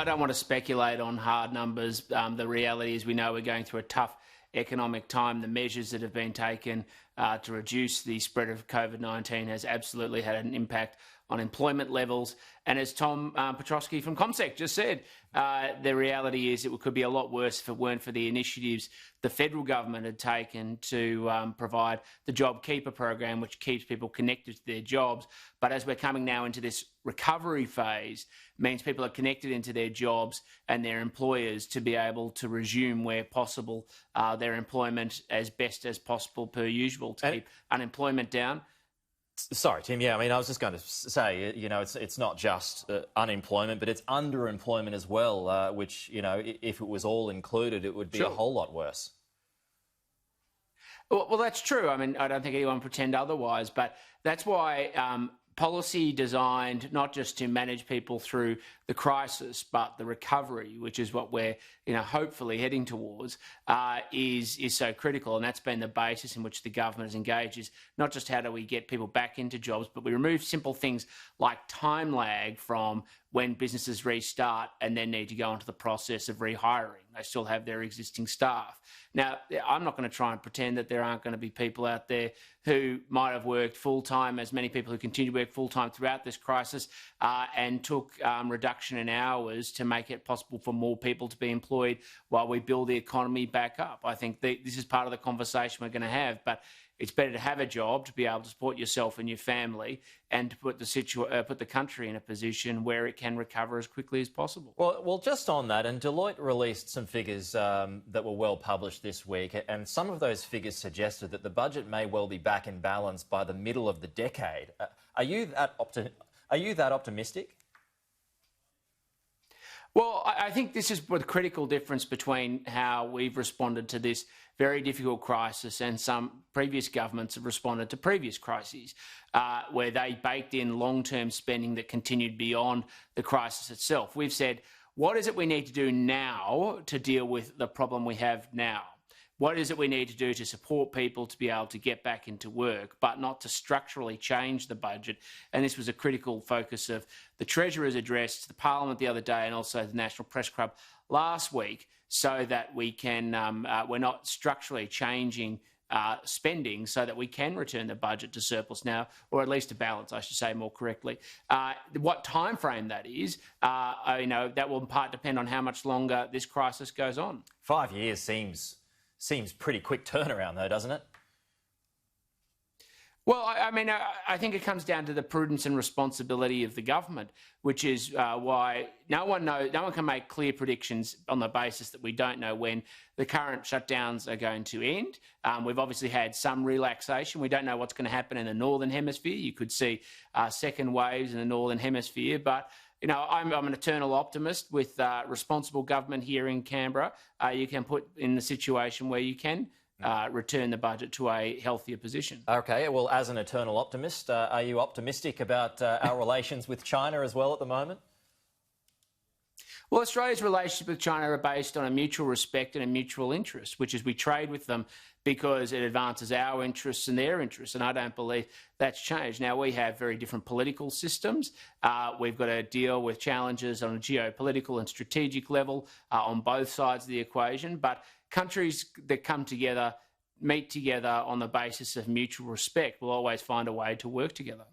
I don't want to speculate on hard numbers. The reality is we know we're going through a tough economic time. The measures that have been taken to reduce the spread of COVID-19 has absolutely had an impact on employment levels. And as Tom Petrosky from ComSec just said, the reality is it could be a lot worse if it weren't for the initiatives the federal government had taken to provide the JobKeeper program, which keeps people connected to their jobs. But as we're coming now into this recovery phase, means people are connected into their jobs and their employers to be able to resume where possible their employment as best as possible per usual to keep unemployment down. Sorry, Tim. Yeah, I mean, I was just going to say, you know, it's not just unemployment, but it's underemployment as well, which, you know, if it was all included, it would be a whole lot worse. Well, that's true. I mean, I don't think anyone pretend otherwise, but that's why policy designed not just to manage people through the crisis, but the recovery, which is what we're, you know, hopefully heading towards, is so critical. And that's been the basis in which the government has engaged, is not just how do we get people back into jobs, but we remove simple things like time lag from when businesses restart and then need to go into the process of rehiring. They still have their existing staff. Now, I'm not going to try and pretend that there aren't going to be people out there who might have worked full-time, as many people who continue to work full-time throughout this crisis, and took reduction in hours to make it possible for more people to be employed while we build the economy back up. I think this is part of the conversation we're going to have, but it's better to have a job, to be able to support yourself and your family, and to put the country in a position where it can recover as quickly as possible. Well, just on that, and Deloitte released some figures that were well published this week, and some of those figures suggested that the budget may well be back in balance by the middle of the decade. Are you that optimistic? Well, I think this is the critical difference between how we've responded to this very difficult crisis and some previous governments have responded to previous crises, where they baked in long-term spending that continued beyond the crisis itself. We've said, what is it we need to do now to deal with the problem we have now? What is it we need to do to support people to be able to get back into work, but not to structurally change the budget? And this was a critical focus of the Treasurer's address to the Parliament the other day and also the National Press Club last week, so that we can, we're not structurally changing spending so that we can return the budget to surplus now, or at least to balance, I should say more correctly. What time frame that is, you know, that will in part depend on how much longer this crisis goes on. 5 years seems pretty quick turnaround, though, doesn't it? Well, I mean, I think it comes down to the prudence and responsibility of the government, which is why no one can make clear predictions on the basis that we don't know when the current shutdowns are going to end. We've obviously had some relaxation. We don't know what's going to happen in the Northern Hemisphere. You could see second waves in the Northern Hemisphere, but you know, I'm an eternal optimist. With responsible government here in Canberra, you can put in the situation where you can return the budget to a healthier position. OK, well, as an eternal optimist, are you optimistic about our relations with China as well at the moment? Well, Australia's relationship with China are based on a mutual respect and a mutual interest, which is we trade with them because it advances our interests and their interests, and I don't believe that's changed. Now, we have very different political systems. We've got to deal with challenges on a geopolitical and strategic level on both sides of the equation, but countries that come together, meet together on the basis of mutual respect will always find a way to work together.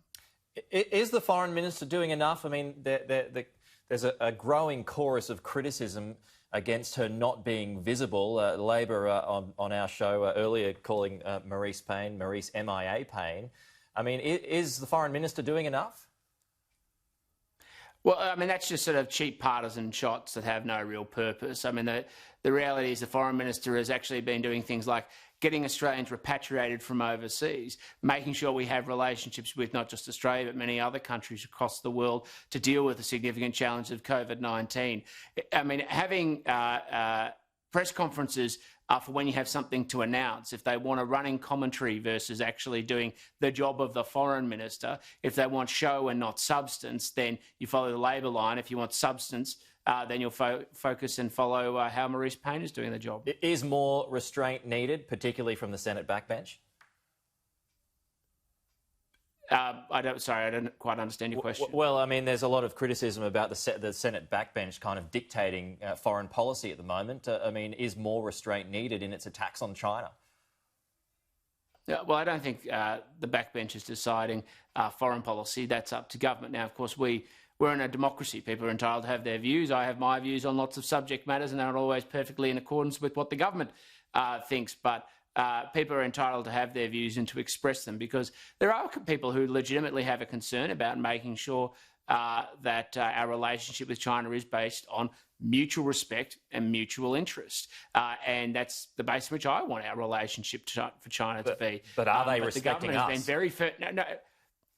Is the Foreign Minister doing enough? I mean, there's a growing chorus of criticism against her not being visible. Labor on our show earlier calling Marise Payne, Marise MIA Payne. I mean, is the Foreign Minister doing enough? Well, I mean, that's just sort of cheap partisan shots that have no real purpose. I mean, the reality is the Foreign Minister has actually been doing things like getting Australians repatriated from overseas, making sure we have relationships with not just Australia but many other countries across the world to deal with the significant challenge of COVID-19. I mean, having press conferences for when you have something to announce, if they want a running commentary versus actually doing the job of the Foreign Minister, if they want show and not substance, then you follow the Labor line. If you want substance, then you'll focus and follow how Marise Payne is doing the job. Is more restraint needed, particularly from the Senate backbench? I don't quite understand your question. Well, I mean, there's a lot of criticism about the Senate backbench kind of dictating foreign policy at the moment. I mean, is more restraint needed in its attacks on China? Yeah, well, I don't think the backbench is deciding foreign policy. That's up to government. Now, of course, we're in a democracy. People are entitled to have their views. I have my views on lots of subject matters, and they're not always perfectly in accordance with what the government thinks. But people are entitled to have their views and to express them, because there are people who legitimately have a concern about making sure that our relationship with China is based on mutual respect and mutual interest. And that's the base on which I want our relationship for China to be. But are they respecting us? Has been very firm.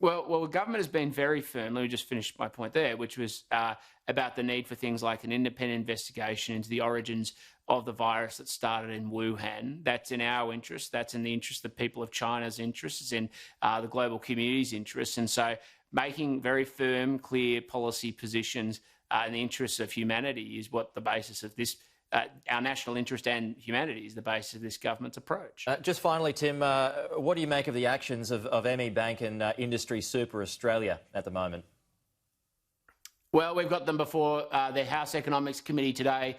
Well, the government has been very firm. Let me just finish my point there, which was about the need for things like an independent investigation into the origins of the virus that started in Wuhan. That's in our interest. That's in the interest of the people of China's interests. It's in the global community's interests. And so making very firm, clear policy positions in the interests of humanity is what the basis of this, our national interest and humanity is the basis of this government's approach. Just finally, Tim, what do you make of the actions of ME Bank and Industry Super Australia at the moment? Well, we've got them before the House Economics Committee today,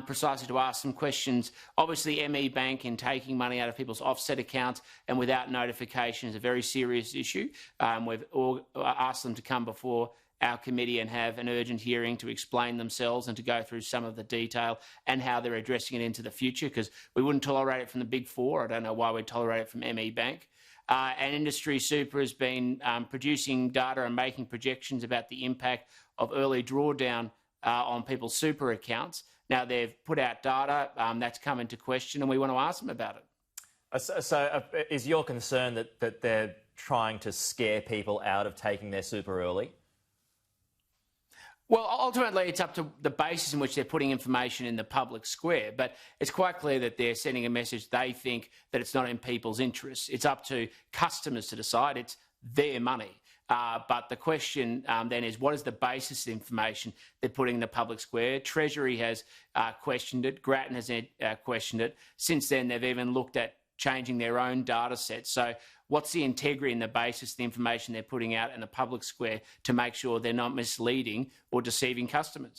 precisely to ask some questions. Obviously, ME Bank in taking money out of people's offset accounts and without notification is a very serious issue. We've asked them to come before our committee and have an urgent hearing to explain themselves and to go through some of the detail and how they're addressing it into the future, because we wouldn't tolerate it from the Big Four. I don't know why we'd tolerate it from ME Bank. And Industry Super has been producing data and making projections about the impact of early drawdown on people's super accounts. Now, they've put out data that's come into question, and we want to ask them about it. So is your concern that they're trying to scare people out of taking their super early? Well, ultimately, it's up to the basis in which they're putting information in the public square. But it's quite clear that they're sending a message they think that it's not in people's interests. It's up to customers to decide. It's their money. But the question then is, what is the basis of the information they're putting in the public square? Treasury has questioned it. Grattan has questioned it. Since then, they've even looked at changing their own data sets. So what's the integrity and the basis of the information they're putting out in the public square to make sure they're not misleading or deceiving customers?